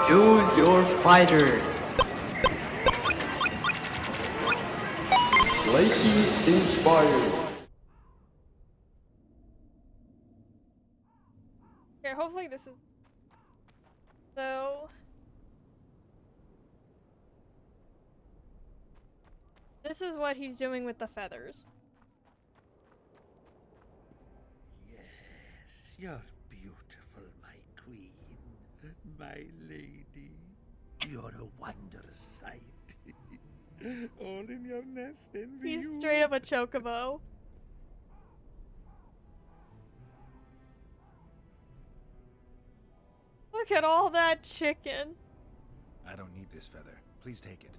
Choose your fighter. Lakey inspired. Okay, hopefully this is... So... This is what he's doing with the feathers. Yes, you're beautiful, my queen, my lady. You're a wondrous sight. All in your nest envy He's you. straight up a chocobo. Look at all that chicken. I don't need this feather. Please take it.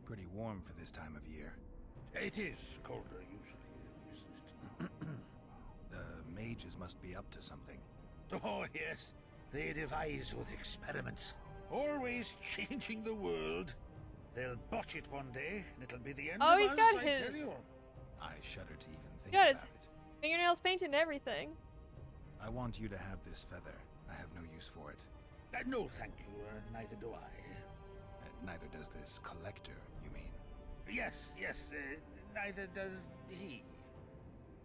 Pretty warm for this time of year. It is colder usually, isn't it? The mages must be up to something. Oh, yes. They devise with experiments. Always changing the world. They'll botch it one day, and it'll be the end Oh, of he's us, got I tell his- you. I shudder to even think Got his about it. fingernails painted and everything. I want you to have this feather. I have no use for it. No, thank you. Neither do I. Neither does this collector, you mean? Yes, neither does he.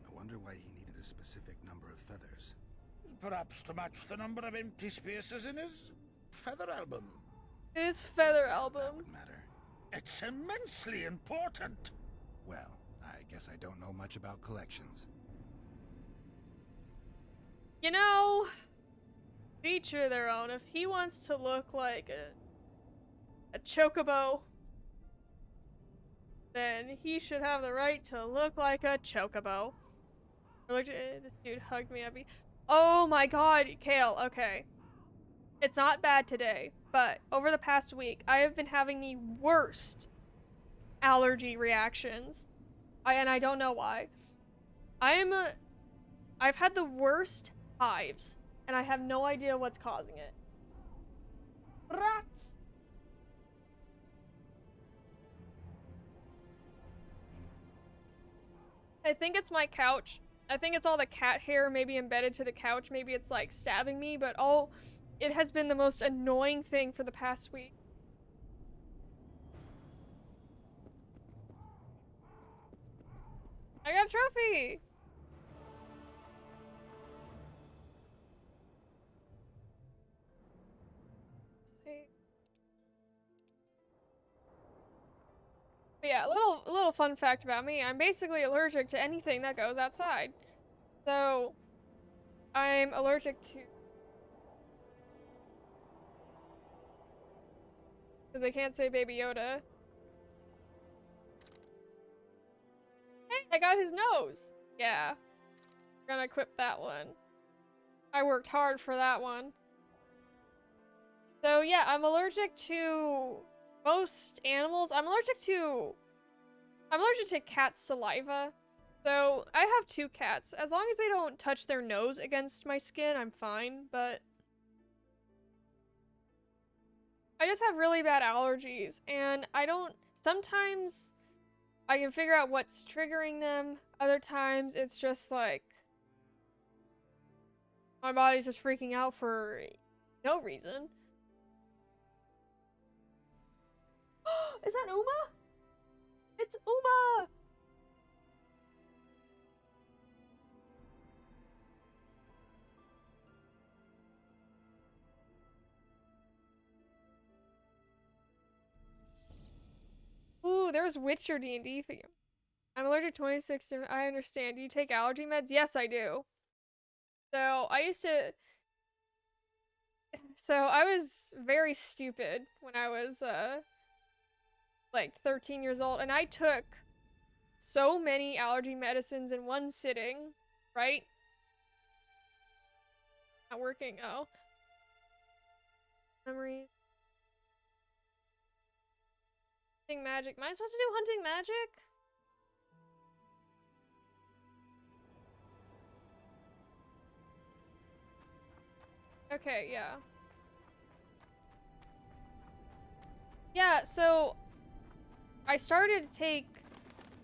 I wonder why he needed a specific number of feathers. Perhaps to match the number of empty spaces in his feather album. His feather That album. would matter. It's immensely important. Well, I guess I don't know much about collections. You know, each of their own. If he wants to look like a chocobo, then he should have the right to look like a chocobo. Or look, this dude hugged me. Oh my god, Kale, okay. It's not bad today, but over the past week, I have been having the worst allergy reactions. And I don't know why. I've had the worst hives, and I have no idea what's causing it. Rats! I think it's my couch. I think it's all the cat hair maybe embedded to the couch. Maybe it's like stabbing me, but it has been the most annoying thing for the past week. I got a trophy! Let's see. But yeah, a little fun fact about me. I'm basically allergic to anything that goes outside. So, I'm allergic to... Because I can't say Baby Yoda. Hey, I got his nose! Yeah. We're gonna equip that one. I worked hard for that one. So yeah, I'm allergic to most animals. I'm allergic to cat saliva. So I have 2 cats. As long as they don't touch their nose against my skin, I'm fine, but I just have really bad allergies, and sometimes I can figure out what's triggering them. Other times it's just like my body's just freaking out for no reason. Is that Uma? It's Uma! Ooh, there's Witcher D&D for you. I'm allergic to 26 to... I understand. Do you take allergy meds? Yes, I do. So, I was very stupid when I was, like 13 years old, and I took so many allergy medicines in one sitting, right? Not working. Oh. Memory. Hunting magic. Am I supposed to do hunting magic? Okay, yeah. Yeah, so I started to take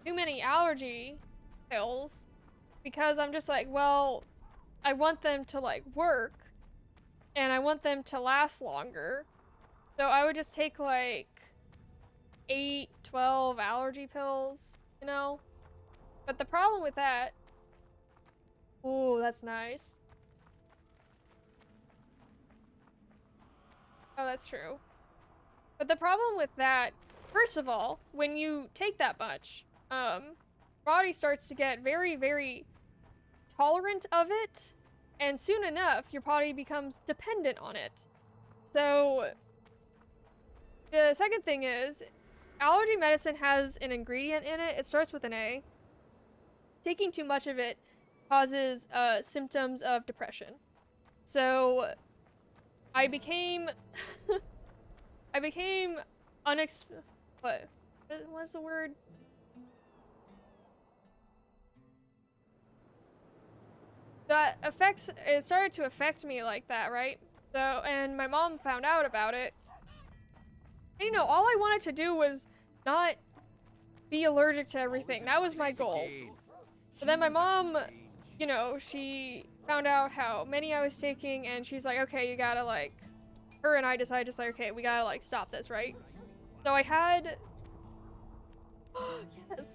too many allergy pills because I'm just like, well, I want them to like work and I want them to last longer. So I would just take like 8, 12 allergy pills, you know? But the problem with that, ooh, that's nice. Oh, that's true. But the problem with that, first of all, when you take that much, body starts to get very, very tolerant of it, and soon enough, your body becomes dependent on it. So, the second thing is, allergy medicine has an ingredient in it. It starts with an A. Taking too much of it causes symptoms of depression. So, I became what's the word? It started to affect me like that, right? So, and my mom found out about it. And, you know, all I wanted to do was not be allergic to everything. That was my goal. But then my mom, you know, she found out how many I was taking, and she's like, okay, you gotta, like, her and I decided just like, okay, we gotta, like, stop this, right? So I had, yes.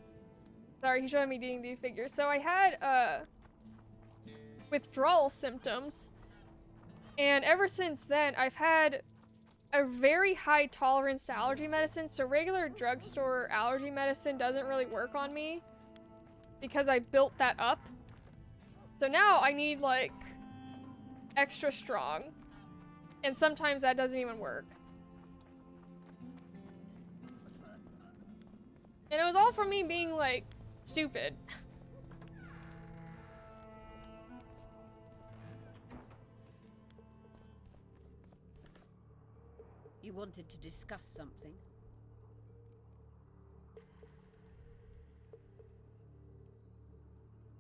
Sorry, he's showing me D&D figures. So I had, withdrawal symptoms, and ever since then, I've had a very high tolerance to allergy medicine, so regular drugstore allergy medicine doesn't really work on me, because I built that up. So now I need, like, extra strong. And sometimes that doesn't even work. And it was all from me being, like, stupid. You wanted to discuss something?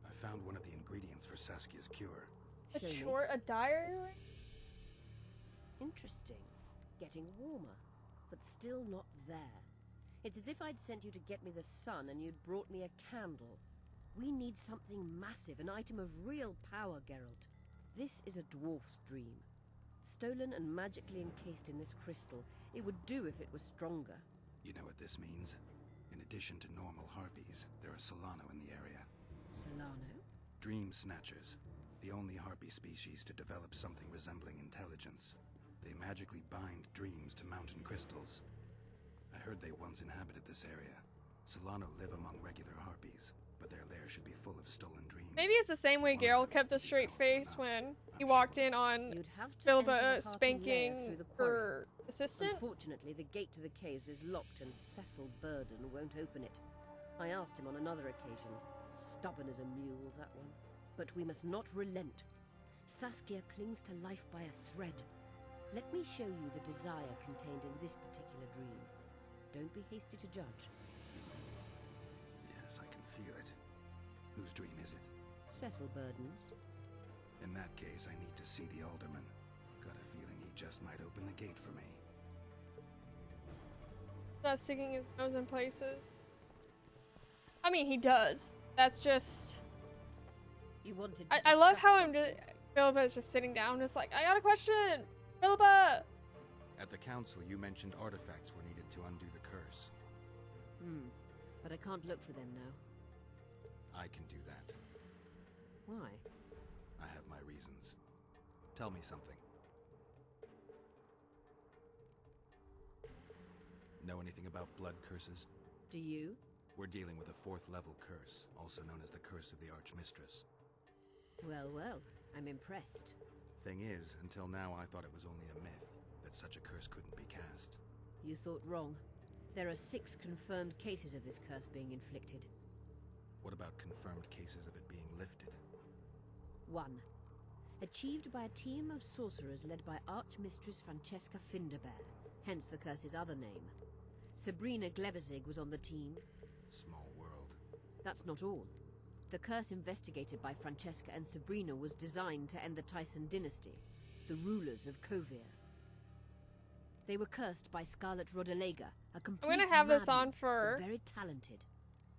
I found one of the ingredients for Saskia's cure. Show me. A diary? Interesting. Getting warmer, but still not there. It's as if I'd sent you to get me the sun and you'd brought me a candle. We need something massive, an item of real power, Geralt. This is a dwarf's dream. Stolen and magically encased in this crystal. It would do if it was stronger. You know what this means? In addition to normal harpies, there are Solano in the area. Solano? Dream Snatchers. The only harpy species to develop something resembling intelligence. They magically bind dreams to mountain crystals. I heard they once inhabited this area. Solano live among regular harpies, but their lair should be full of stolen dreams. Maybe it's the same way Geralt kept a straight face when he walked in on You'd have to enter the Philippa harpy lair spanking through the quarry. her assistant. Unfortunately, the gate to the caves is locked and Cecil Burden won't open it. I asked him on another occasion. Stubborn as a mule, that one. But we must not relent. Saskia clings to life by a thread. Let me show you the desire contained in this particular dream. Don't be hasty to judge. Yes, I can feel it. Whose dream is it? Cecil Burden's. In that case, I need to see the alderman. Got a feeling he just might open the gate for me. Not sticking his nose in places. I mean, he does. That's just... You wanted to I love how discuss Philippa is just sitting down, just like, I got a question! Philippa! At the council, you mentioned artifacts were needed to undo the curse. but I can't look for them now. I can do that. Why? I have my reasons. Tell me something. Know anything about blood curses? Do you? We're dealing with a 4th level curse, also known as the Curse of the Archmistress. Well, well, I'm impressed. Thing is, until now I thought it was only a myth, that such a curse couldn't be cast. You thought wrong. There are 6 confirmed cases of this curse being inflicted. What about confirmed cases of it being lifted? 1. Achieved by a team of sorcerers led by Archmistress Francesca Finderbear, hence the curse's other name. Sabrina Glevezig was on the team. Small world. That's not all. The curse investigated by Francesca and Sabrina was designed to end the Tyson dynasty, the rulers of Kovir. They were cursed by Scarlet Rodalega, a complete I'm gonna have this madman, on for but very talented.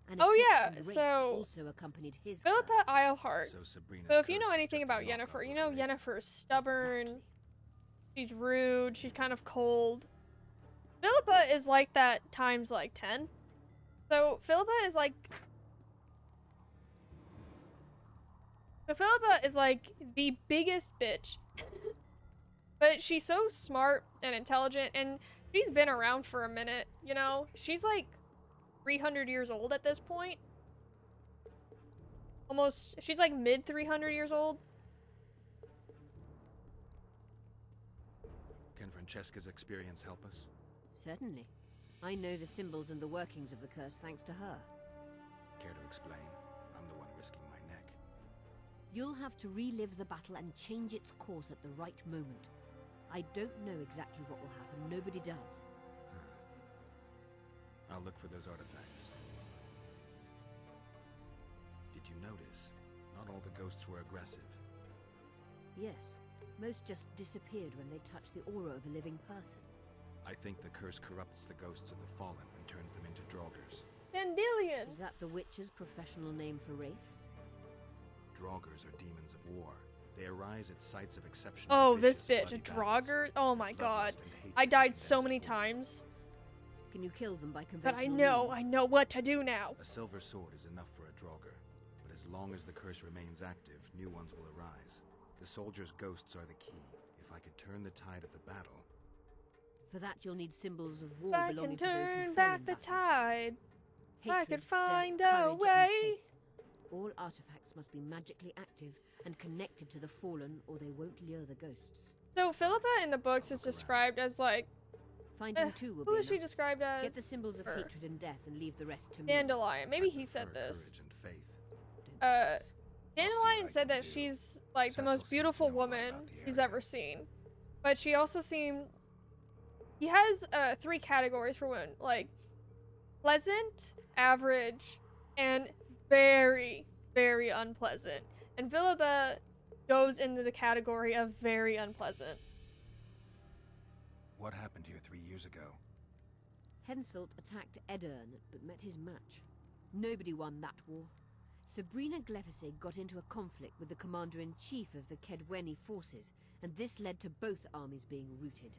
An Oh, eclipse yeah, and wraiths so also accompanied his Philippa curse. Eilhart. So Sabrina's So if you know curse is anything just a about knockoff Yennefer, you of know a raven. Yennefer's stubborn, Exactly. she's rude, she's kind of cold. Philippa is like that times like 10. So Philippa is like the biggest bitch. But she's so smart and intelligent, and she's been around for a minute, you know? She's like 300 years old at this point. Almost, she's like mid 300 years old. Can Francesca's experience help us? Certainly. I know the symbols and the workings of the curse thanks to her. Care to explain? I'm the one risking my neck. You'll have to relive the battle and change its course at the right moment. I don't know exactly what will happen. Nobody does. I'll look for those artifacts. Did you notice? Not all the ghosts were aggressive. Yes. Most just disappeared when they touched the aura of a living person. I think the curse corrupts the ghosts of the fallen and turns them into Draugrs. Dandelion! Is that the witch's professional name for wraiths? Draugrs are demons of war. They arise at sites of exceptional. Oh, this vicious, bitch, a bloody Draugr? battles. Oh Their my god. bloodlust and hatred I died condense so many into times. Can you kill them by But conventional I means? know what to do now. A silver sword is enough for a Draugr, but as long as the curse remains active, new ones will arise. The soldiers' ghosts are the key. If I could turn the tide of the battle, For that you'll need symbols of war If I belonging can to those who turn fell back in the battle. tide, I Hatred, could death, find courage, a and way. faith. All artifacts must be magically active and connected to the fallen, or they won't lure the ghosts. So Philippa in the books is described as like, Finding two will who be is she enough. described as? Get the symbols of her. hatred and death and leave the rest to me. Dandelion. Maybe I he said prefer this. courage and faith. Don't Uh, fuss. Dandelion what I said can that do. she's like the Cecil most seems to beautiful know a lot woman about the he's area. ever seen. But she also seemed. He has 3 categories for women, like pleasant, average, and very, very unpleasant. And Philippa goes into the category of very unpleasant. What happened here 3 years ago? Henselt attacked Edirn, but met his match. Nobody won that war. Sabrina Glefice got into a conflict with the commander-in-chief of the Kedweni forces, and this led to both armies being routed.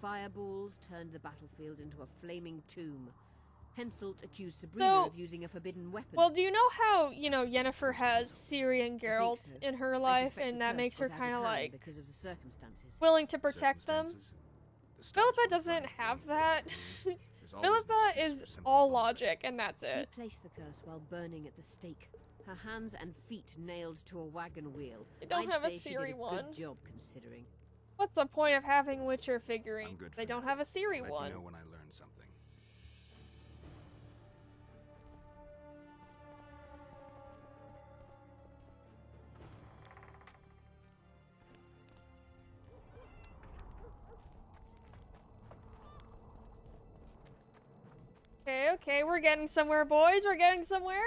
Fireballs turned the battlefield into a flaming tomb. Henselt accused Sabrina So- of using a forbidden weapon. Well, do you know how, you know, Yennefer has Ciri and Geralt so. in her I life, suspect and the that curse makes her got out kind of hand like because of the circumstances. willing to protect them? Circumstances? The stars Philippa won't doesn't line up have for that. anything. There's always an Philippa excuse is for simple all bullshit. logic, and that's She it. placed the curse while burning at the stake. Her hands and feet nailed to a wagon wheel. They don't I'd have a say she did Ciri a one. good job considering. What's the point of having Witcher I'm figurines? good They for don't now. have a Ciri Let one. you know when I learn something. Okay, okay, we're getting somewhere, boys. We're getting somewhere.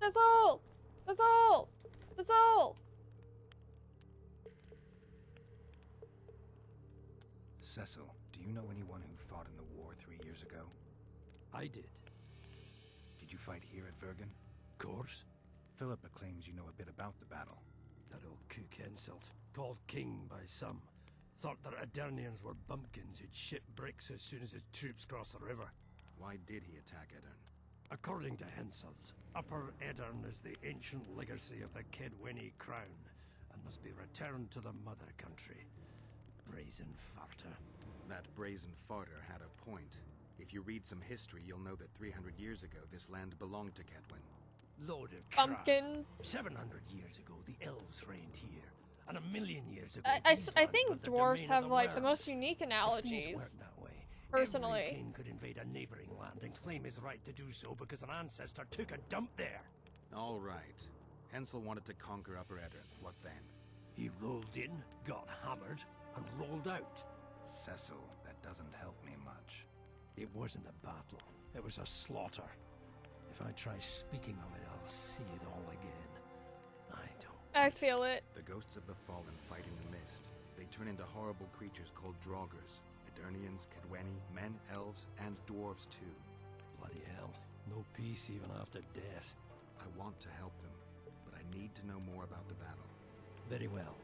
That's all. That's all. That's all. Cecil, do you know anyone who fought in the war 3 years ago? I did. Did you fight here at Vergen? Course. Philippa claims you know a bit about the battle. That old kook Henselt, called king by some, thought that Adirnians were bumpkins who'd ship bricks as soon as his troops crossed the river. Why did he attack Edirn? According to Henselt, Upper Edirn is the ancient legacy of the Kedweni crown and must be returned to the mother country. Brazen farter. That brazen farter had a point. If you read some history, you'll know that 300 years ago this land belonged to Kedwen. Load of crap. Pumpkins. 700 years ago, the elves reigned here, and 1,000,000 years ago, I these I lands think were the dwarves domain have of the like the worms. most unique If things analogies. weren't that way, personally. every king could invade a neighboring land and claim his right to do so because an ancestor took a dump there. All right. Hensel wanted to conquer Upper Edirn. What then? He rolled in, got hammered, and rolled out. Cecil, that doesn't help me much. It wasn't a battle. It was a slaughter. If I try speaking of it, I'll see it all again. I don't. I feel it. The ghosts of the fallen fight in the mist. They turn into horrible creatures called Draugrs. Eternians, Kedweni, men, elves, and dwarves too. Bloody hell. No peace even after death. I want to help them, but I need to know more about the battle. Very well.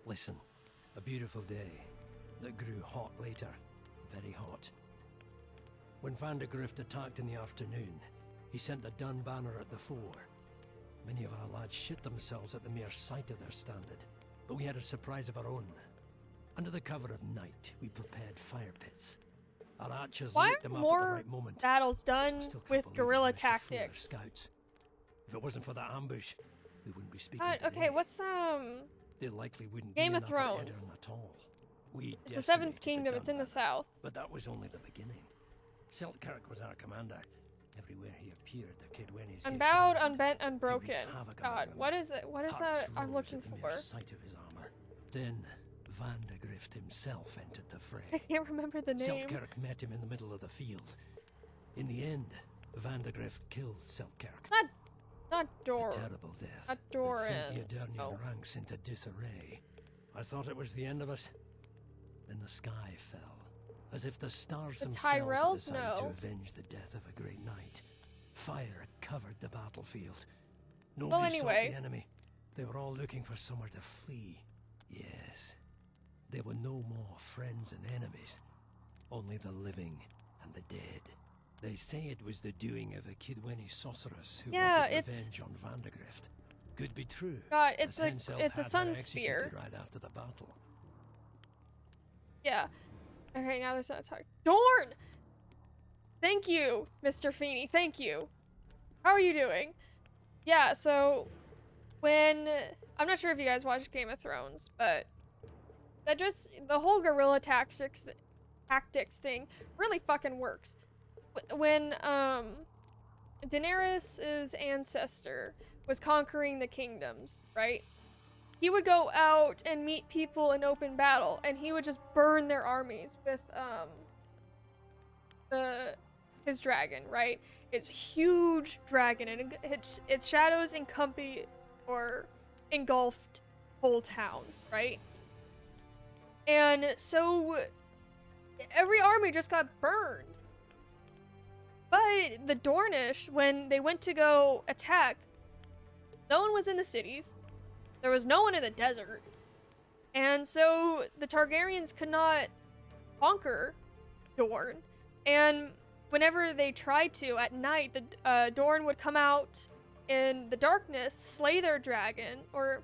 Listen, a beautiful day that grew hot later. Very hot. When Vandegrift attacked in the afternoon, he sent the Dun banner at the fore. Many of our lads shit themselves at the mere sight of their standard, but we had a surprise of our own. Under the cover of night, we prepared fire pits. Our archers Why lit them aren't up at the more right moment. battles done Still can't with believe we guerrilla managed to fool our tactics? Scouts. If it wasn't for that ambush, we wouldn't be speaking God, today. okay, what's They likely wouldn't Game be of in Upper Thrones? Edirne at all. We It's the Seventh decimated Kingdom, it's in the Dunbanner, south. But that was only the beginning. Selkirk was our commander. Everywhere he appeared, the Kedwenis gave Unbowed, ground. unbent, He unbroken. wreaked havoc on God, them. what is it? What is Hearts that I'm rose looking at the for? mere sight of his armor. Then Vandegrift himself entered the I fray. can't remember the name. Selkirk met him in the middle of the field. In the end, Vandegrift killed Selkirk. Not A Dor. terrible death Not that sent the Doran. Edirnian Oh. ranks into disarray. I thought it was the end of us. Then the sky fell, as if the stars The themselves had Tyrells decided to know. avenge the death of a great knight. Fire covered the battlefield. Well, Nobody anyway. sought the enemy. They were all looking for somewhere to flee. Yes, there were no more friends and enemies, only the living and the dead. They say it was the doing of a Kidweni sorceress who Yeah, wanted it's- revenge on Vandegrift. Could be true. God, it's as a Henselt it's a had her sun executed spear. right after the battle. Yeah. Okay, now there's not talk. Dorn! Thank you, Mr. Feeney. Thank you. How are you doing? Yeah, so when I'm not sure if you guys watch Game of Thrones, but that just the whole guerrilla tactics thing really fucking works. When Daenerys's ancestor was conquering the kingdoms, right? He would go out and meet people in open battle, and he would just burn their armies with his dragon, right? It's huge dragon, and its shadows engulfed whole towns, right? And so every army just got burned. But the Dornish, when they went to go attack, no one was in the cities. There was no one in the desert. And so the Targaryens could not conquer Dorne. And whenever they tried to at night, the Dorne would come out in the darkness, slay their dragon or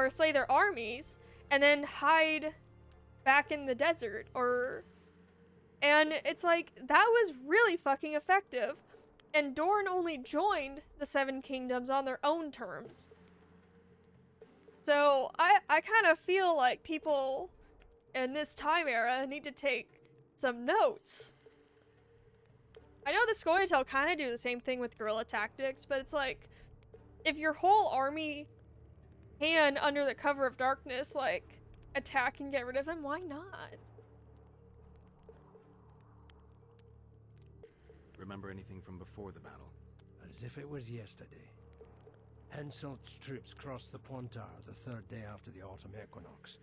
slay their armies, and then hide back in the desert and it's like that was really fucking effective. And Dorne only joined the Seven Kingdoms on their own terms. So I kind of feel like people in this time era need to take some notes. I know the Scoia'tael kind of do the same thing with guerrilla tactics, but it's like if your whole army can, under the cover of darkness, like attack and get rid of them, why not? Remember anything from before the battle? As if it was yesterday. Henselt's troops crossed the Pontar the third day after the autumn equinox.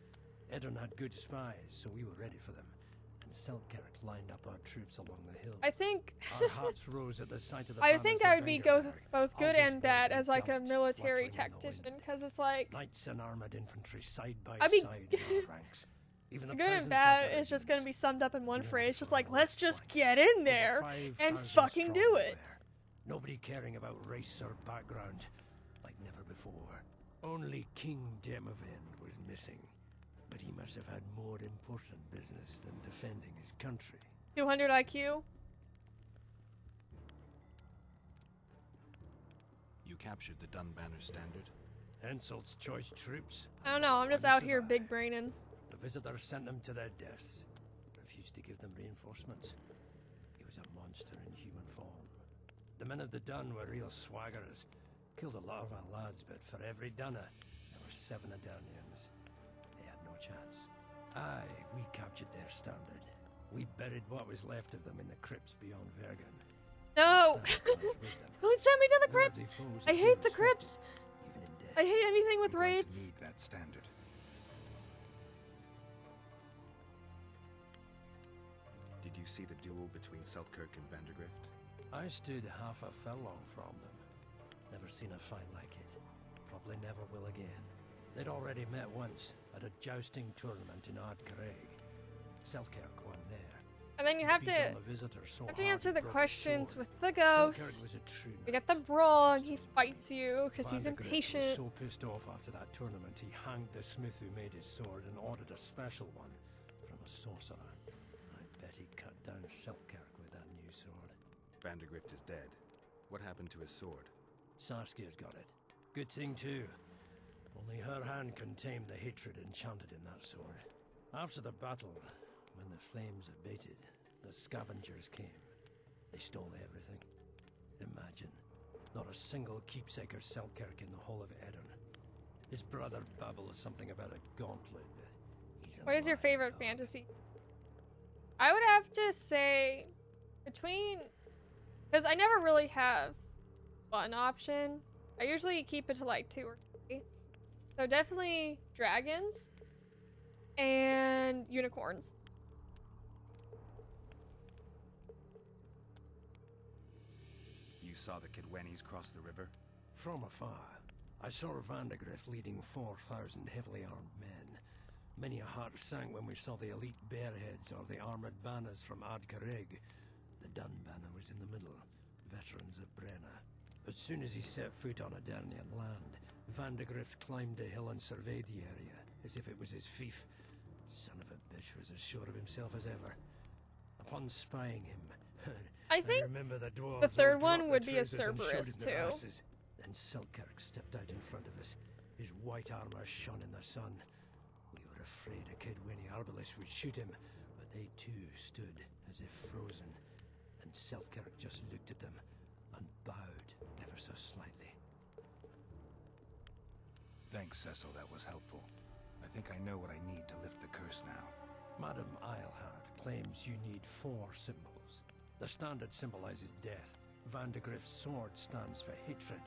Edirne had good spies, so we were ready for them. And Selkirk lined up our troops along the hill. I think Our hearts rose at the sight of the I think I would be both good Aldersburg and bad and as like a Gallant, military fluttering in the tactician, wind. because it's like Knights and armored infantry side by I mean, side in our ranks. Even the good and presence of bad the is just gonna be regiments. summed up in one Yeah, phrase, so just like all let's it's just like. get in Over there 5,000 and fucking strong do we it. were. Nobody caring about race or background, like never before. Only King Demavend was missing, but he must have had more important business than defending his country. 200 IQ. You captured the Dunbanner standard? Henselt's choice troops. I don't know. I'm just One out here survived. big braining. The visitors sent them to their deaths. Refused to give them reinforcements. He was a monster in human form. The men of the Dun were real swaggerers. Killed a lot of our lads, but for every Dunner, there were 7 Edirnians. They had no chance. Aye, we captured their standard. We buried what was left of them in the crypts beyond Vergen. No! Stand guard with them. Don't send me to the Where crypts! they froze I the hate the hills, crypts! even in death. I hate anything with I'm going to raids. meet that standard. Did you see the duel between Selkirk and Vandergrift? I stood half a furlong from them. Never seen a fight like it. Probably never will again. They'd already met once at a jousting tournament in Ardcarreg. Selkirk won there. And then you have Beat to on the visitor so have to hard answer he the broke his questions sword. with the Selkirk ghost. was a true You knight. get them wrong, he fights you because he's Vandergrift impatient. was so pissed off after that tournament, he hanged the smith who made his sword and ordered a special one from a sorcerer. I bet he cut down Selkirk with that new sword. Vandergrift is dead. What happened to his sword? Saskia's got it. Good thing, too. Only her hand can tame the hatred enchanted in that sword. After the battle, when the flames abated, the scavengers came. They stole everything. Imagine, not a single keepsake or Selkirk in the whole of Edirn. His brother babbles something about a gauntlet, but he's What is your alive favorite now. fantasy? I would have to say between, because I never really have one option. I usually keep it to like 2 or 3. So definitely dragons and unicorns. You saw the Kidwennies cross the river? From afar, I saw Vandergrift leading 4,000 heavily armed men. Many a heart sank when we saw the elite bearheads or the armored banners from Ardcarreg. The Dun banner was in the middle, veterans of Brenna. As soon as he set foot on Adernian land, Vandergrift climbed a hill and surveyed the area, as if it was his fief. Son of a bitch was as sure of himself as ever. Upon spying him, I think remember the dwarves the third all one dropped would the be a trousers and showed Cerberus, in their too. asses. Then Selkirk stepped out in front of us. His white armor shone in the sun. We were afraid a Kidwenny arbalist would shoot him, but they too stood as if frozen. And Selkirk just looked at them and bowed ever so slightly. Thanks, Cecil, that was helpful. I think I know what I need to lift the curse now. Madame Eilhard claims you need 4 symbols. The standard symbolizes death. Vandergrift's sword stands for hatred.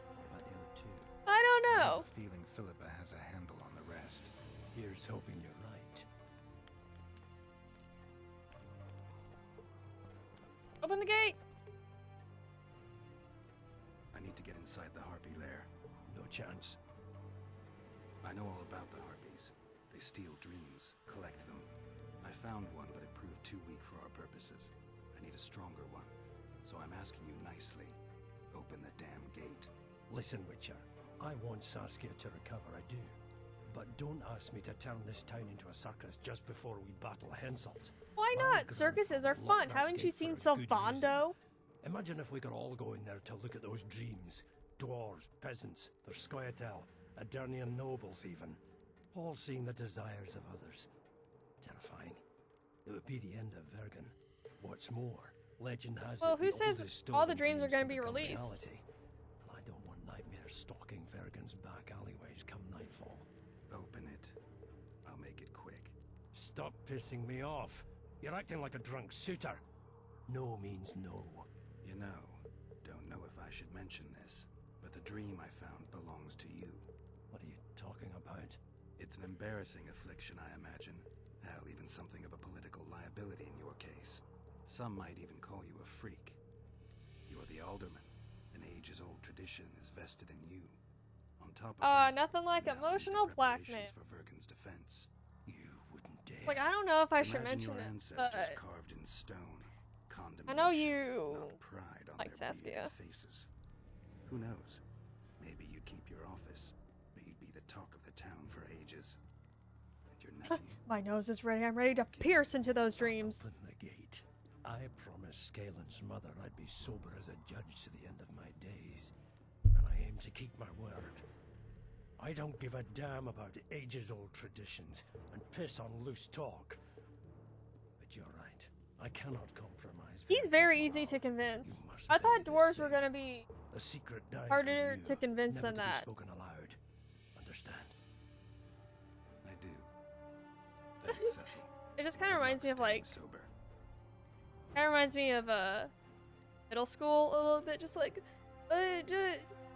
What about the other 2? I don't I know. have a feeling Philippa has a handle on the rest. Here's hoping you're right. Open the gate. I need to get inside the Harpy lair. No chance. I know all about the Harpies. They steal dreams, collect them. I found one, but it proved too weak for our purposes. I need a stronger one. So I'm asking you nicely, open the damn gate. Listen, Witcher. I want Saskia to recover, I do. But don't ask me to turn this town into a circus just before we battle Henselt. Why My not? Circuses are grandfather fun. locked that Haven't you gate seen for a good Sylvando? reason. Imagine if we could all go in there to look at those dreams. Dwarves, peasants, their Scoia'tael, Adernian nobles even. All seeing the desires of others. Terrifying. It would be the end of Vergen. What's more, legend has Well, it who the says oldest all the stolen dreams are gonna can be become released? reality. And I don't want nightmares stalking Vergen's back alleyways come nightfall. Open it. I'll make it quick. Stop pissing me off. You're acting like a drunk suitor. No means no. You know, don't know if I should mention this, but the dream I found belongs to you. What are you talking about? It's an embarrassing affliction, I imagine. Hell, even something of a political liability in your case. Some might even call you a freak. You're the alderman. An ages-old tradition is vested in you. On top of that, Nothing like you now lead the emotional preparations blackmail. for Vergen's defense. You wouldn't dare. Like, I don't know if I should Imagine mention your it, ancestors but carved in stone. I know Condemnation, you not pride on like their Saskia. bearded faces. Who knows? Maybe you'd keep your office, but you'd be the talk of the town for ages. And your nephew. my nose is ready. I'm ready to pierce into those dreams. Open the gate. I promised Scalen's mother I'd be sober as a judge to the end of my days, and I aim to keep my word. I don't give a damn about ages-old traditions and piss on loose talk. But you're right. I cannot compromise. He's Vergen's very easy morale. to convince. You must I thought bury this dwarves were thing. gonna be The secret dies harder with you, to convince never than to be that. spoken aloud. Understand? I do. Thanks, Cecil. it just kind of reminds me of Staying like, sober. kind of reminds me of middle school a little bit. Just like,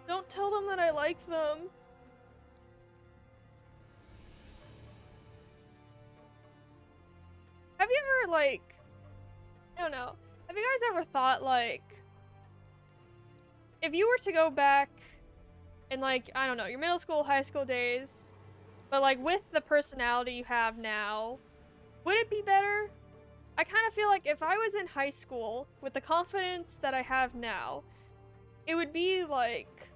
don't tell them that I like them. Have you ever like, I don't know, have you guys ever thought like, if you were to go back in like, I don't know, your middle school, high school days, but like with the personality you have now, would it be better? I kind of feel like if I was in high school with the confidence that I have now, it would be like,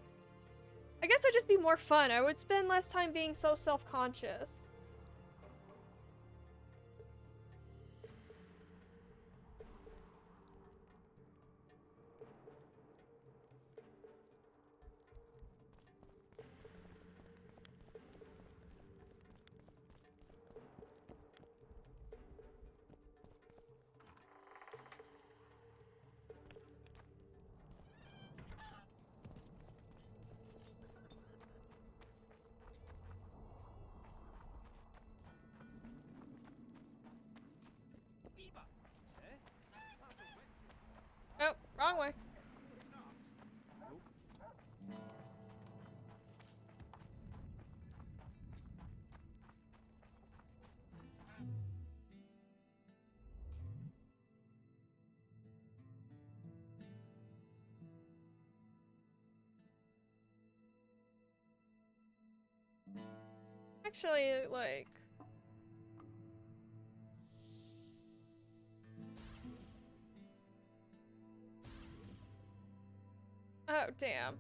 I guess it'd just be more fun. I would spend less time being so self-conscious. Oh, wrong way. Actually, like... Oh, damn.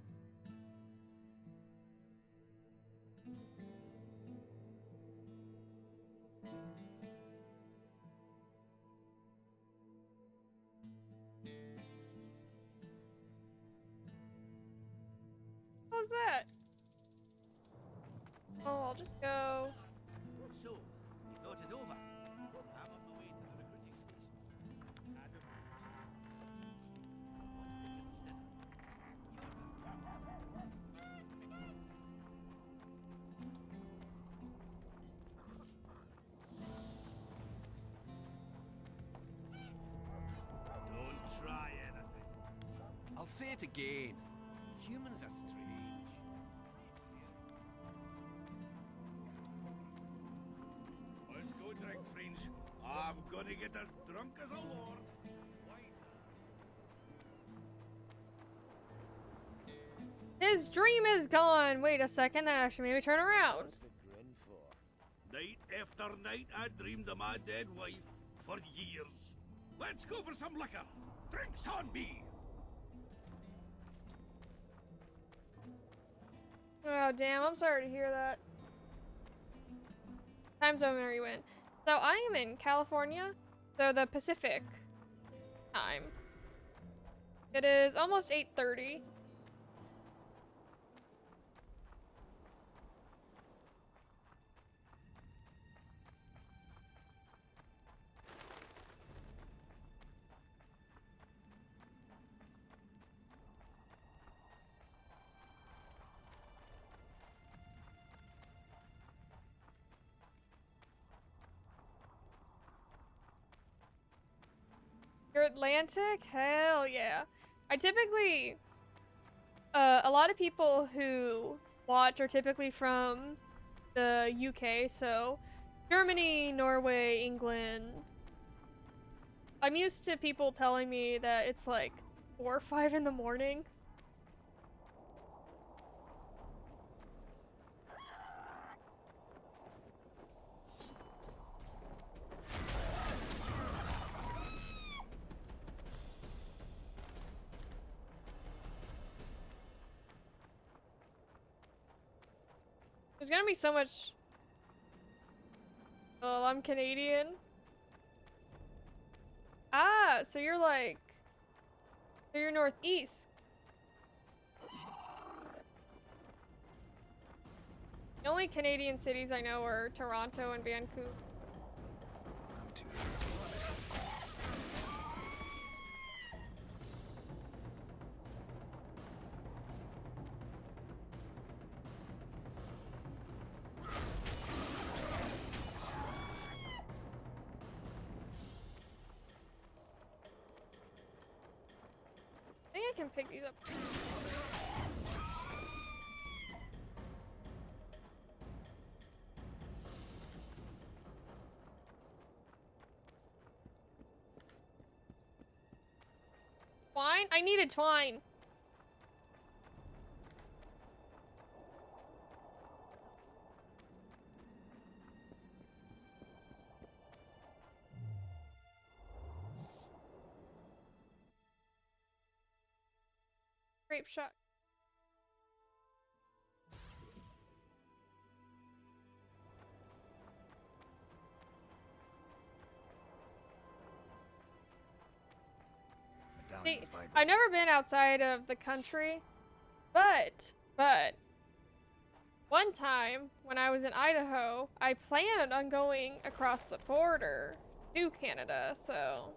How's that? Oh, I'll just go. So, you thought it over? I'm on the way to the recruiting station. Adam. Don't try anything. I'll say it again. Humans are strange. Let's go drink, friends. I'm gonna get as drunk as a lord. His dream is gone. Wait a second, that actually made me turn around. What's the grin for? Night after night, I dreamed of my dead wife for years. Let's go for some liquor. Drinks on me. Oh, damn, I'm sorry to hear that. Time zone are you in? So I am in California, so the Pacific time. It is almost 8:30. You're Atlantic? Hell yeah. I typically, a lot of people who watch are typically from the UK, so Germany, Norway, England. I'm used to people telling me that it's like 4 or 5 in the morning. There's gonna be so much. Oh, I'm Canadian. Ah, so you're like, so you're northeast. The only Canadian cities I know are Toronto and Vancouver. I'm too I can pick these up. Twine? I needed twine. Grape shot. Medallion See, of Vibrant. I've never been outside of the country, but one time when I was in Idaho, I planned on going across the border to Canada, so.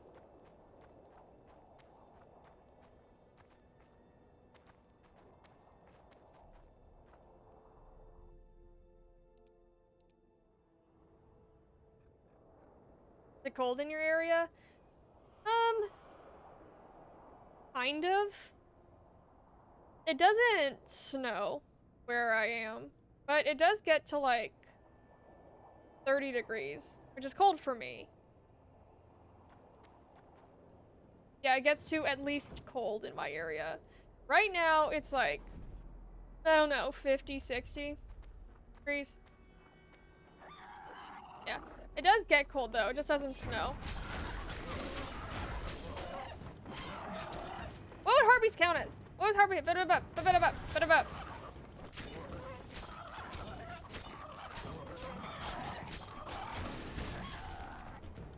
Is it cold in your area? Kind of. It doesn't snow where I am, but it does get to like 30 degrees, which is cold for me. Yeah, it gets to at least cold in my area. Right now, it's like, I don't know, 50, 60 degrees. Yeah, it does get cold though, it just doesn't snow. What would harpies count as? What was harpy? Ba-da-ba.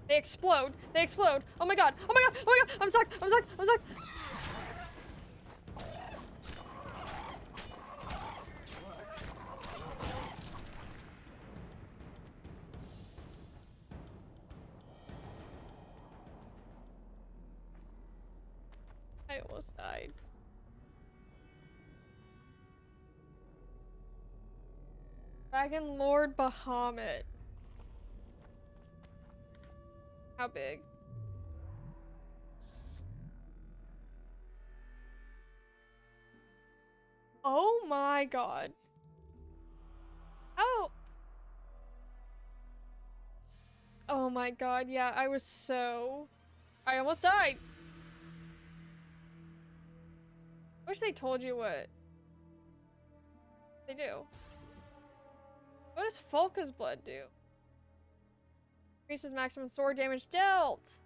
They explode. They explode. Oh my god. Oh my god. Oh my god. I'm stuck. I'm stuck. I'm stuck. I almost died. Dragon Lord Bahamut. How big? Oh my god. Oh. Oh my god, yeah, I almost died. Wish they told you what they do. What does Folka's blood do? Increases maximum sword damage dealt.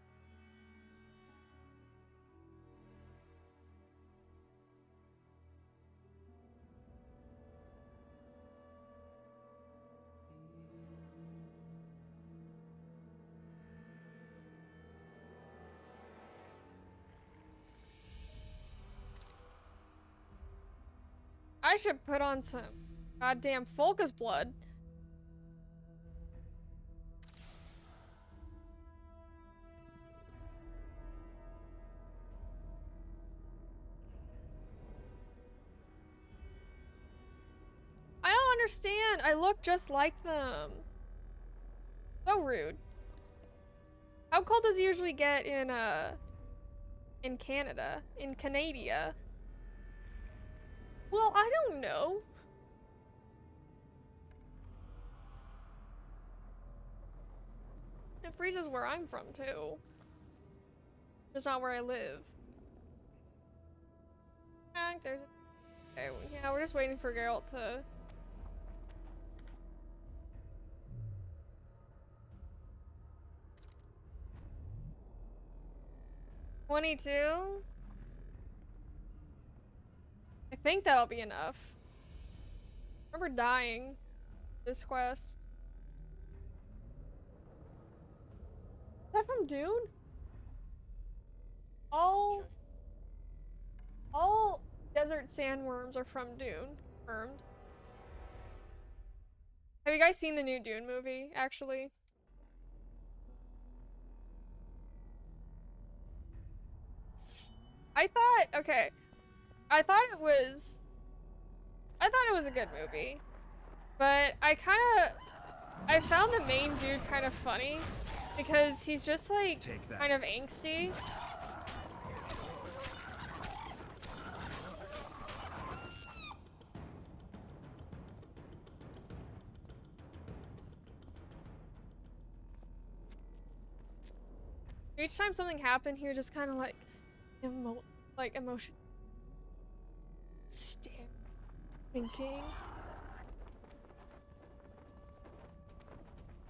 I should put on some goddamn Folka's blood. I don't understand. I look just like them. So rude. How cold does it usually get in Canada? In Canada? Well, I don't know. It freezes where I'm from, too. Just not where I live. There's a... Okay, yeah, we're just waiting for Geralt to... $22? I think that'll be enough. I remember dying this quest. Is that from Dune? All desert sandworms are from Dune. Confirmed. Have you guys seen the new Dune movie, actually? I thought it was a good movie, but I found the main dude kind of funny because he's just like kind of angsty. Each time something happened, he would just kind of like, emotion. Stare. Thinking.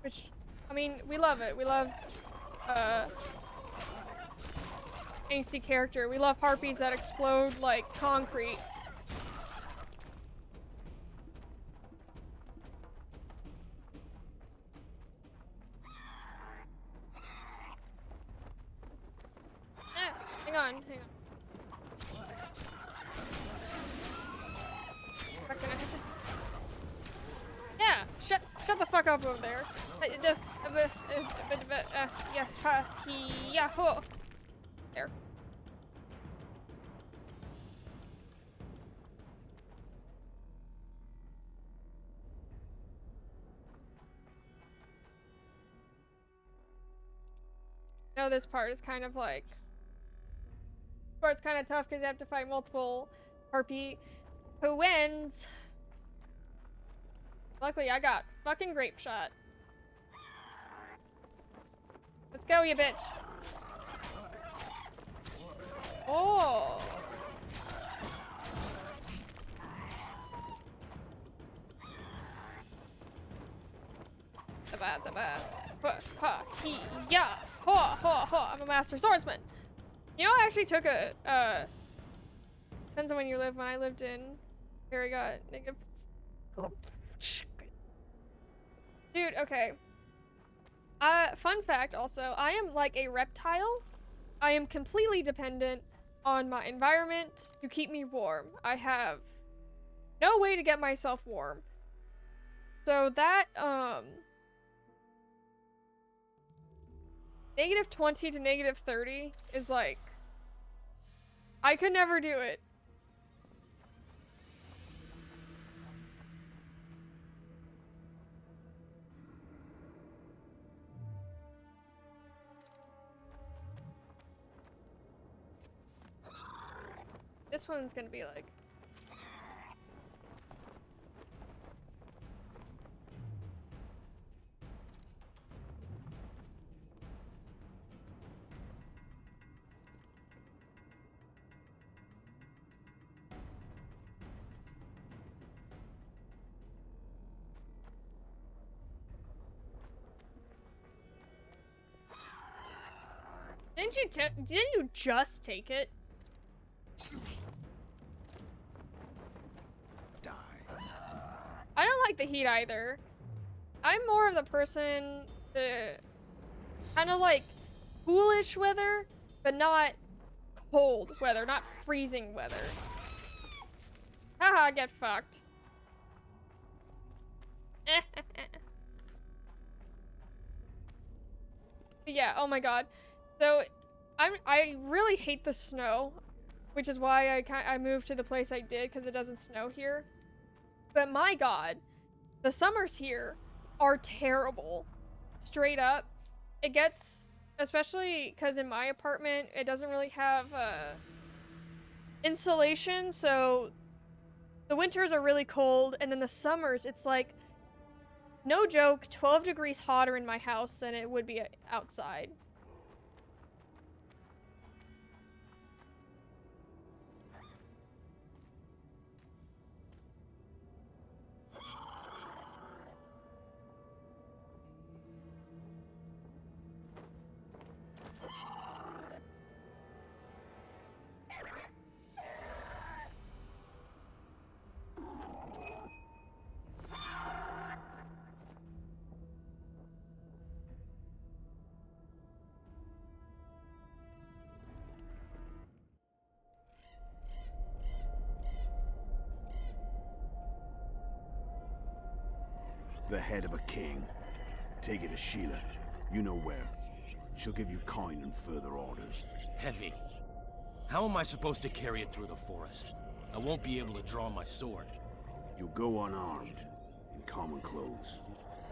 Which, I mean, we love it. We love, angsty character. We love harpies that explode like concrete. Hang on. Yeah, shut the fuck up over there. There. No, this part is kind of like... This part's kind of tough because you have to fight multiple harpy. Who wins? Luckily, I got fucking grape shot. Let's go, you bitch. Oh. The bad. Ha, he, yeah. I'm a master swordsman. You know, I actually took a, depends on when you live. When I lived in, here I got negative. Dude, okay. Fun fact also, I am like a reptile. I am completely dependent on my environment to keep me warm. I have no way to get myself warm. So that, -20 to -30 is like, I could never do it. This one's gonna be like... Didn't you just take it? I don't like the heat either. I'm more of the person kind of like coolish weather, but not cold weather, not freezing weather. Haha, get fucked. But yeah, oh my god. So I really hate the snow, which is why I moved to the place I did, because it doesn't snow here. But my god, the summers here are terrible. Straight up. It gets, especially because in my apartment, it doesn't really have insulation, so the winters are really cold, and then the summers, it's like, no joke, 12 degrees hotter in my house than it would be outside. The head of a king. Take it to Sheila. You know where. She'll give you coin and further orders. Heavy. How am I supposed to carry it through the forest? I won't be able to draw my sword. You'll go unarmed, in common clothes.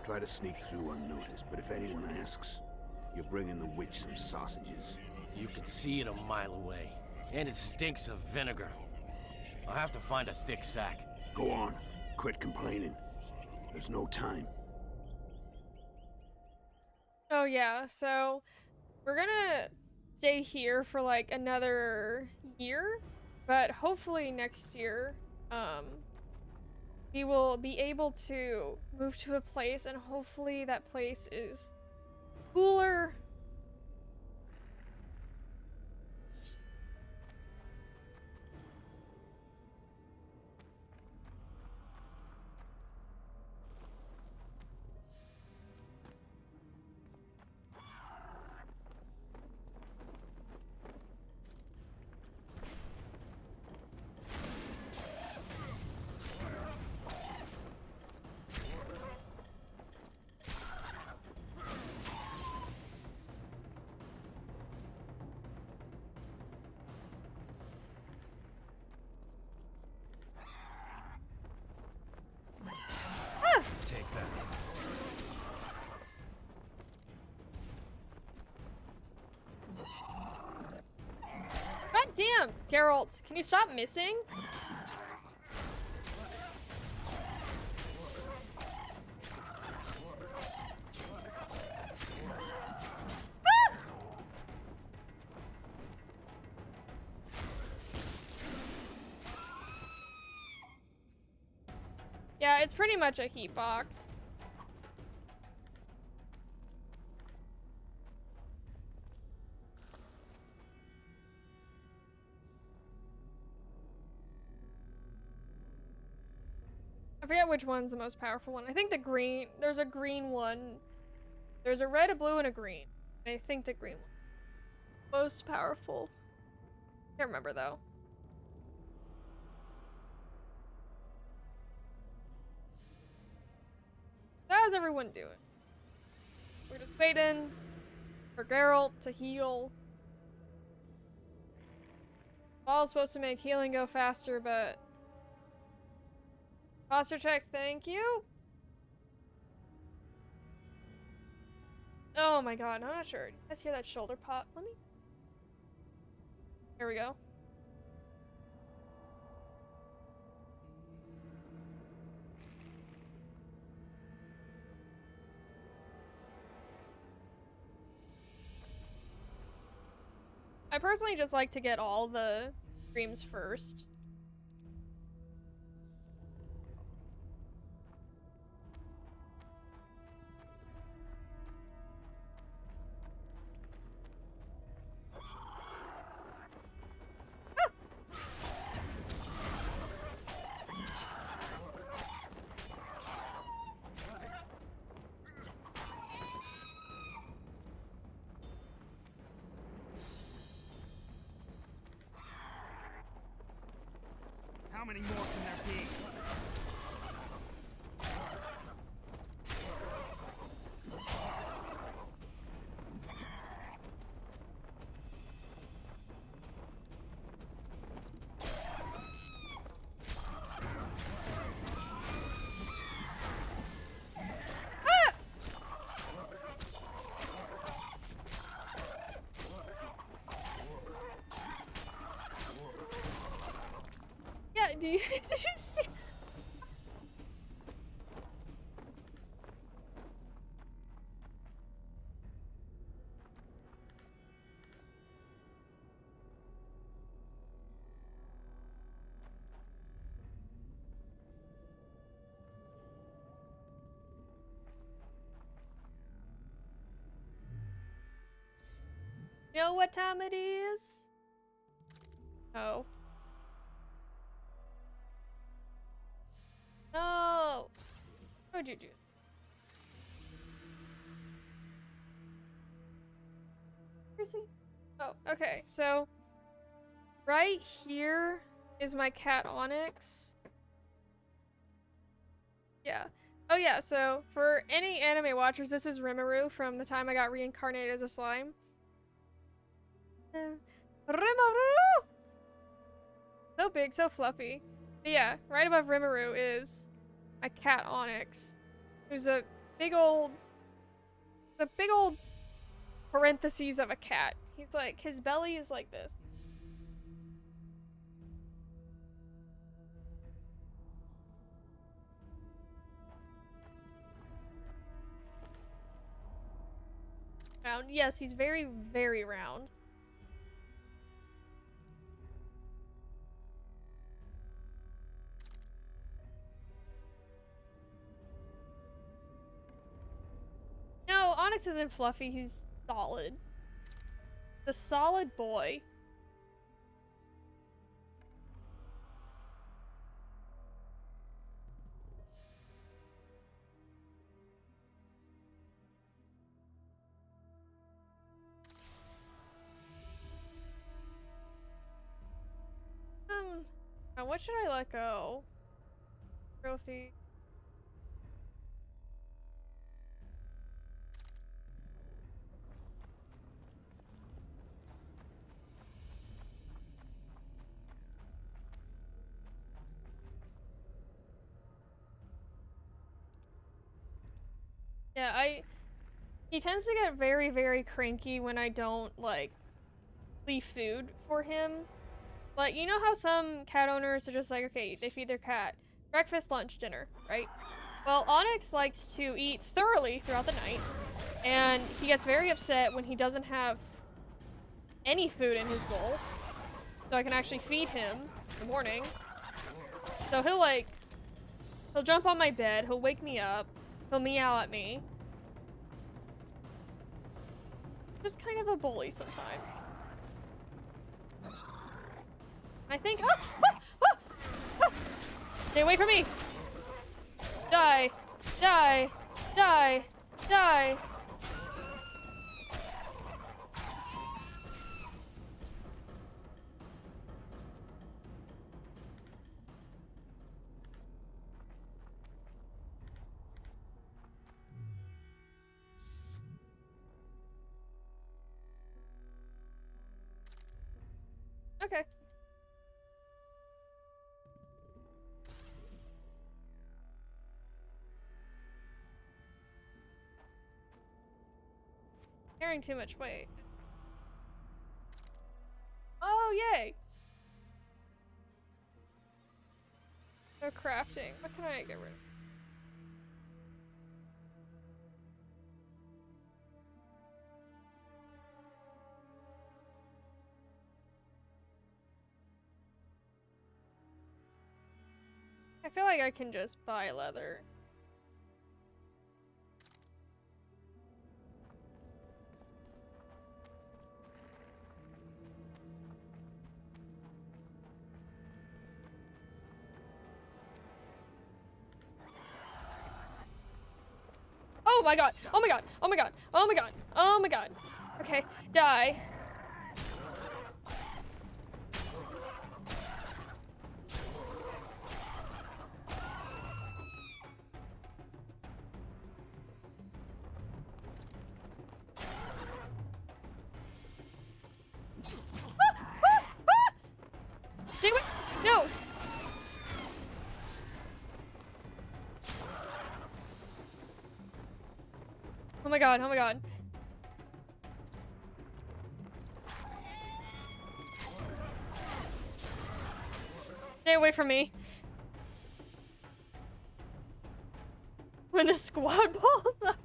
Try to sneak through unnoticed, but if anyone asks, you're bringing the witch some sausages. You can see it a mile away, and it stinks of vinegar. I'll have to find a thick sack. Go on. Quit complaining. There's no time. Oh yeah, so we're gonna stay here for like another year, but hopefully next year, we will be able to move to a place, and hopefully that place is cooler. Take that. God damn, Geralt, can you stop missing? Ah! Yeah, it's pretty much a heat box. I forget which one's the most powerful one. I think the green, there's a green one. There's a red, a blue, and a green. I think the green one. Most powerful. Can't remember though. How's everyone doing? We're just waiting for Geralt to heal. Ball's supposed to make healing go faster, but posture check, thank you. Oh my god, I'm not sure. You guys hear that shoulder pop? Let me. Here we go. I personally just like to get all the streams first. How many more can there be? Yeah, do you, did you see? You know what time it is? Oh. No! What would you do? Seriously? Oh, okay, so right here is my cat Onyx. Yeah. Oh yeah, so for any anime watchers, this is Rimuru from the time I got reincarnated as a slime. Rimuru! So big, so fluffy. But yeah, right above Rimuru is my cat Onyx, who's a big old parentheses of a cat. He's like, his belly is like this. round. Yes, he's very, very round. No, Onyx isn't fluffy, he's solid. The solid boy. Now what should I let go? Trophy. Yeah, he tends to get very, very cranky when I don't, like, leave food for him. Like, you know how some cat owners are just like, okay, they feed their cat breakfast, lunch, dinner, right? Well, Onyx likes to eat thoroughly throughout the night, and he gets very upset when he doesn't have any food in his bowl, so I can actually feed him in the morning. So he'll jump on my bed, he'll wake me up, he'll meow at me. Just kind of a bully sometimes. I think, stay away from me! Die! Die! Die! Die! Okay. Carrying too much weight. Oh, yay! No crafting. What can I get rid of? I feel like I can just buy leather. Oh my god! Oh my god! Oh my god! Oh my god! Oh my god! Okay, die. Stay away! No! Oh my god, oh my god. Stay away from me. When the squad balls up.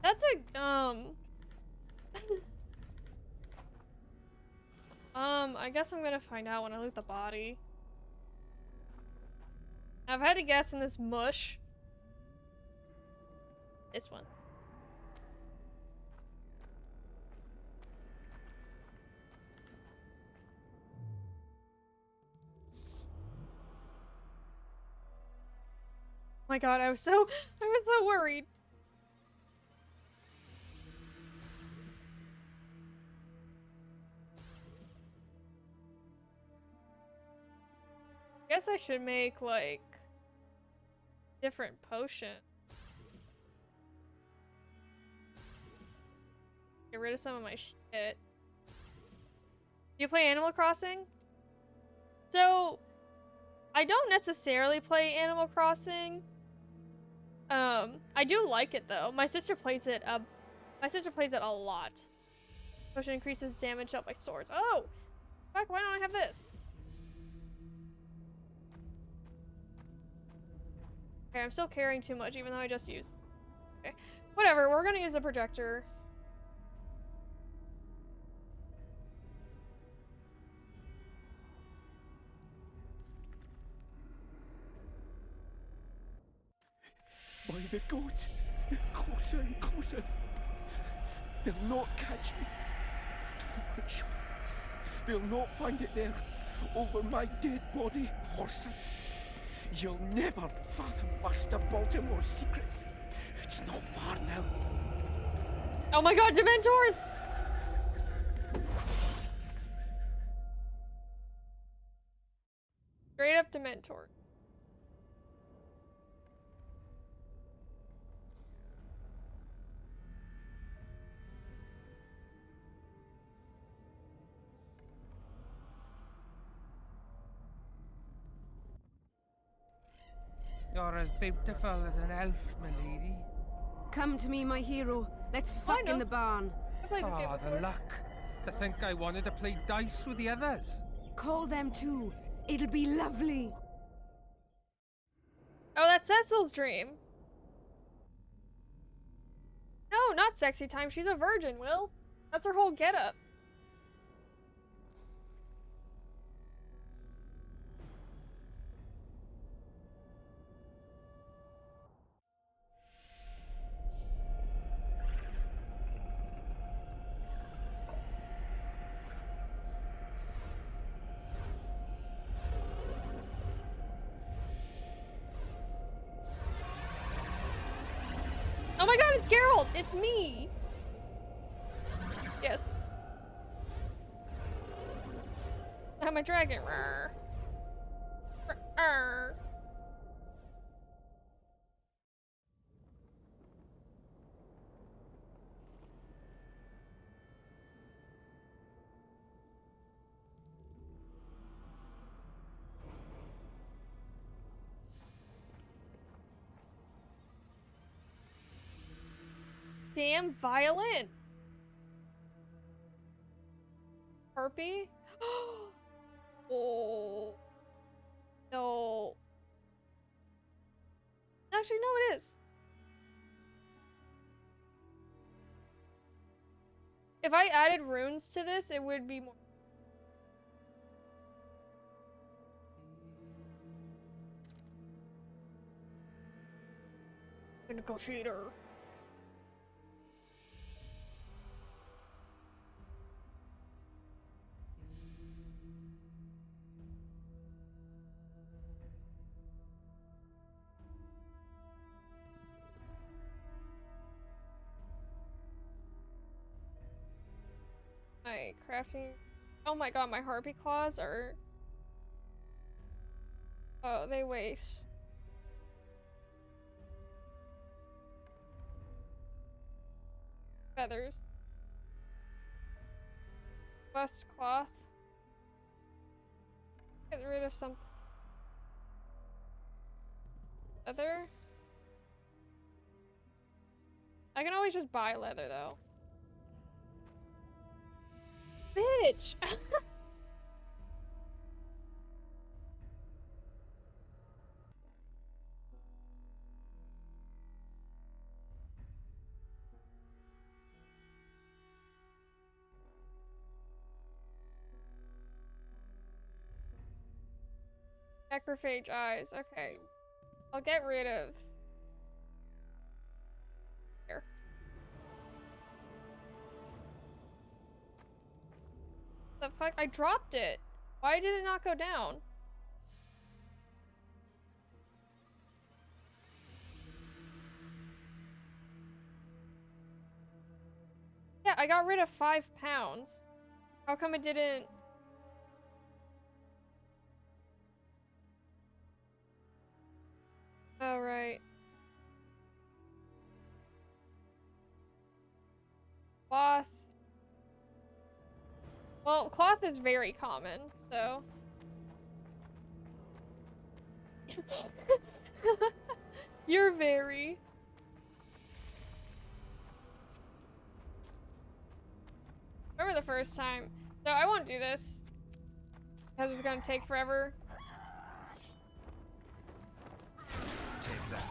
That's a, I guess I'm gonna find out when I loot the body. I've had to guess in this mush. This one. Oh my god, I was so worried. I guess I should make, like, different potion. Get rid of some of my shit. You play Animal Crossing? So, I don't necessarily play Animal Crossing. I do like it though. My sister plays it a lot. Potion increases damage dealt by swords. Oh! Fuck, why don't I have this? Okay, I'm still carrying too much even though I just used. Okay. Whatever, we're gonna use the projector. By the gods, they're closer and closer. They'll not catch me. To the witch. They'll not find it there, over my dead body, Horsons. You'll never fathom Master Baltimore's secrets. It's not far now. Oh my god, Dementors! Straight up Dementor. You're as beautiful as an elf, my lady. Come to me, my hero. Let's fuck in the barn. I played this game Oh, before. the luck. To think I wanted to play dice with the others. Call them too. It'll be lovely. Oh, that's Cecil's dream. No, not sexy time. She's a virgin, Will. That's her whole getup. Oh my god, it's Geralt! It's me! Yes. I'm a dragon. Rawr. Rawr. Damn violent. Harpy? Oh. No. Actually, no, it is. If I added runes to this, it would be more. Negotiator. My crafting. Oh my god, my harpy claws are. Oh, they waste. Feathers. Bust cloth. Get rid of some. Leather. I can always just buy leather though. Bitch! Necrophage eyes. Okay. I'll get rid of. Here. The fuck? I dropped it. Why did it not go down? Yeah, I got rid of 5 pounds. How come it didn't? Oh, right. Cloth. Well, cloth is very common, so. You're very. Remember the first time? So I won't do this because it's gonna take forever. Take that.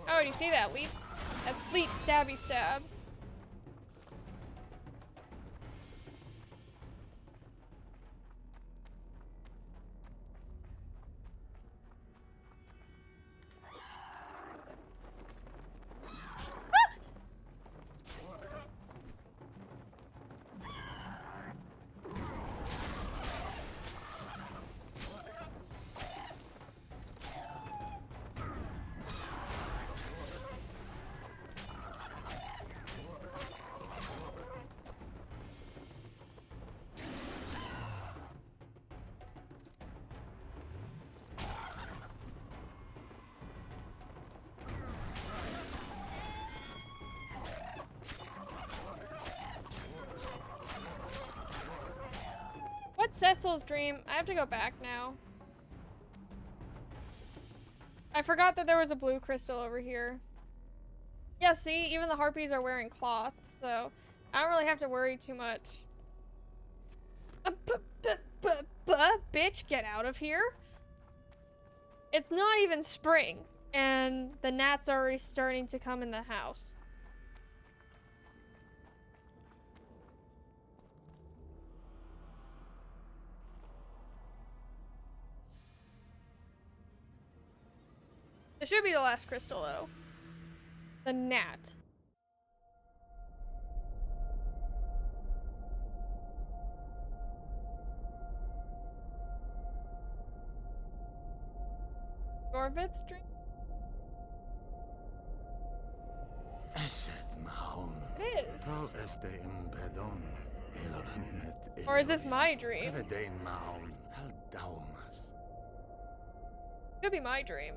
Oh, do you see that? Leaps. That's leap, stabby, stab. What's Cecil's dream? I have to go back now. I forgot that there was a blue crystal over here. Yeah, see? Even the harpies are wearing cloth, so I don't really have to worry too much. Bitch, get out of here. It's not even spring, and the gnats are already starting to come in the house. It should be the last crystal, though. The gnat. Gorvith's dream? It is. Or is this my dream? Could be my dream.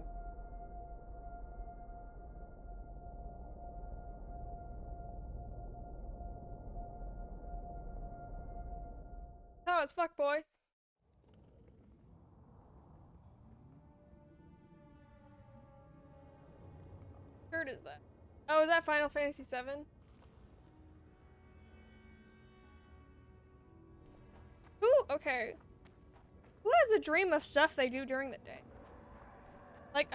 Oh, it's fuck boy. What is that? Oh, is that Final Fantasy VII? Ooh, okay. Who has a dream of stuff they do during the day? Like,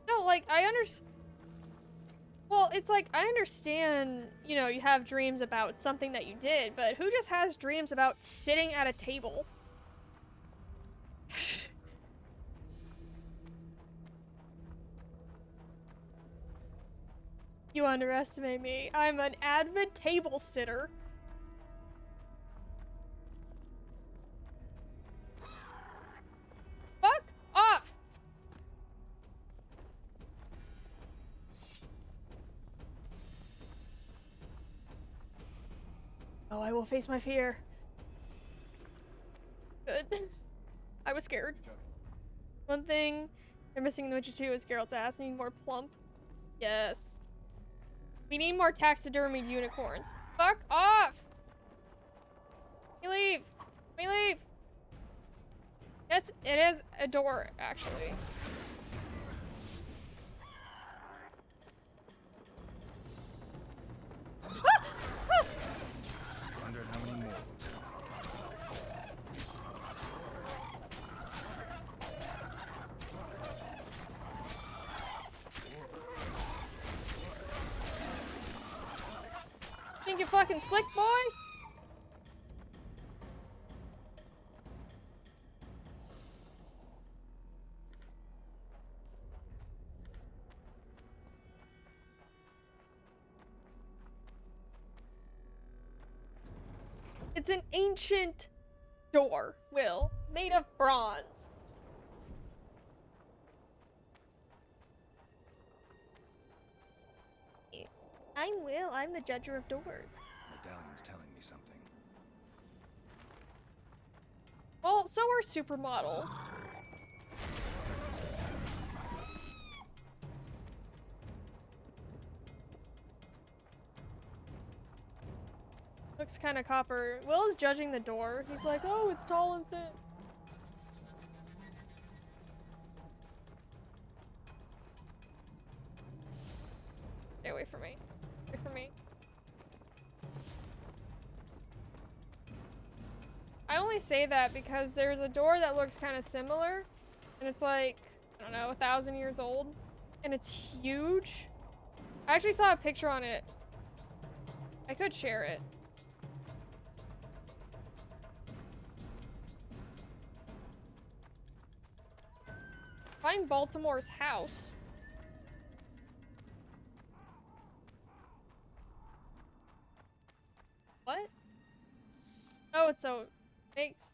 no, like, I understand. Well, it's like, I understand, you know, you have dreams about something that you did, but who just has dreams about sitting at a table? You underestimate me. I'm an avid table sitter. Fuck off! Oh, I will face my fear. Good. I was scared. One thing they're missing in The Witcher 2 is Geralt's ass. Need more plump. Yes. We need more taxidermied unicorns. Fuck off! Let me leave. Let me leave. Yes, it is a door, actually. Wonder how many more. Think you're fucking slick, boy? It's an ancient door, Will, made of bronze. I'm Will, I'm the judger of doors. Medallion's telling me something. Well, so are supermodels. Looks kind of copper. Will is judging the door. He's like, oh, it's tall and thin. Stay away from me. Away from me. I only say that because there's a door that looks kind of similar, and it's like, I don't know, 1,000 years old, and it's huge. I actually saw a picture on it. I could share it. Find Baltimore's house. What? Oh, it's so makes.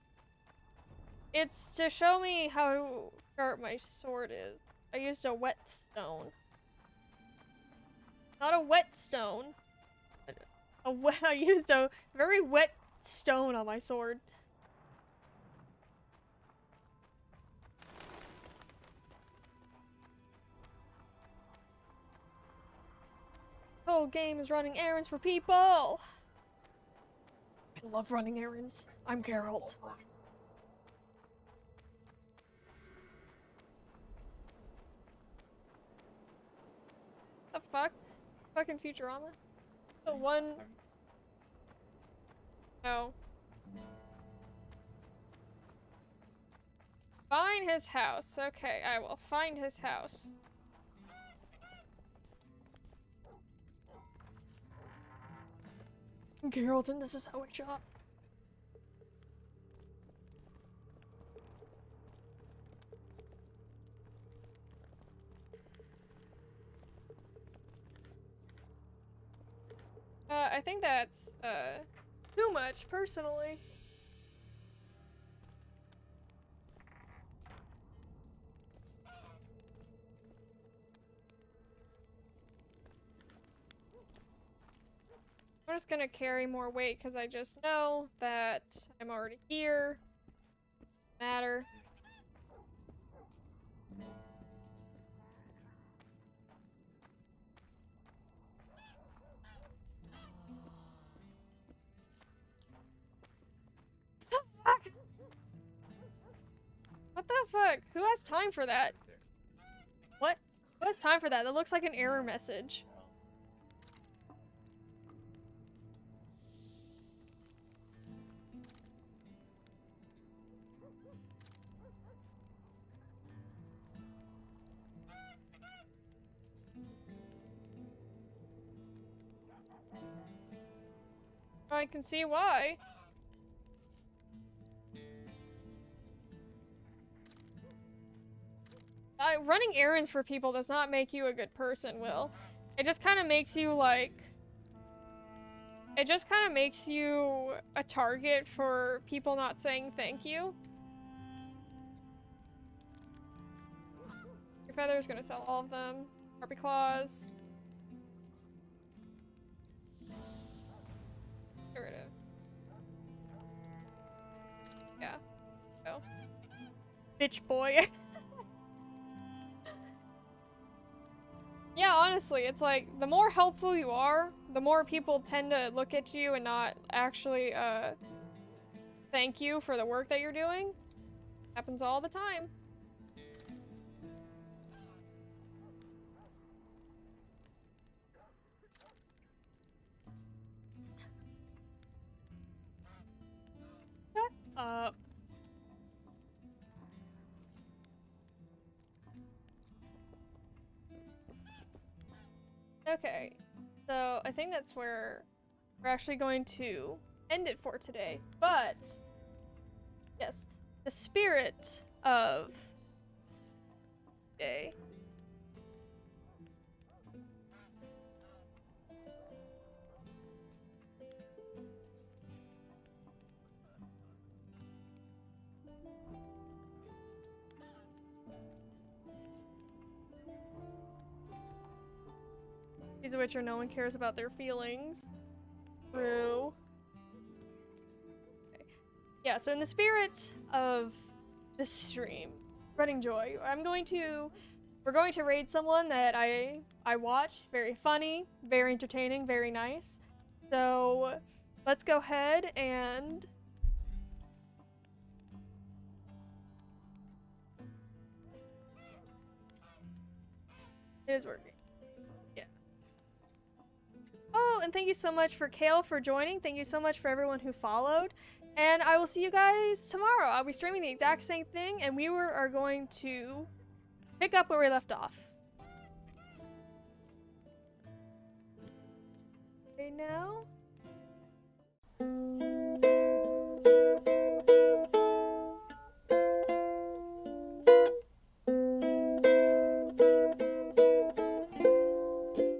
It's to show me how sharp my sword is. I used a whetstone. Not a whetstone. I used a very wet stone on my sword. The whole game is running errands for people. I love running errands. I'm Geralt. The fuck? Fucking Futurama? The one... No. Find his house. Okay, I will find his house. Geralt, and this is how we shop. I think that's, too much, personally. I'm just gonna carry more weight because I just know that I'm already here. Matter. What the fuck? Who has time for that? What? Who has time for that? That looks like an error message. I can see why. Running errands for people does not make you a good person, Will. It just kind of makes you, like... It just kind of makes you a target for people not saying thank you. Your feather's gonna sell all of them. Harpy claws. Get rid of. Yeah. Go. Bitch boy. Yeah, honestly, it's like, the more helpful you are, the more people tend to look at you and not actually, thank you for the work that you're doing. Happens all the time. Shut up. Okay, so I think that's where we're actually going to end it for today, but yes, the spirit of day. He's a Witcher, no one cares about their feelings. True. Okay. Yeah, so in the spirit of this stream, spreading joy, we're going to raid someone that I watch. Very funny, very entertaining, very nice. So let's go ahead and it is working. Yeah. Oh, and thank you so much for Kale for joining. Thank you so much for everyone who followed. And I will see you guys tomorrow. I'll be streaming the exact same thing, and we are going to pick up where we left off. Okay, now.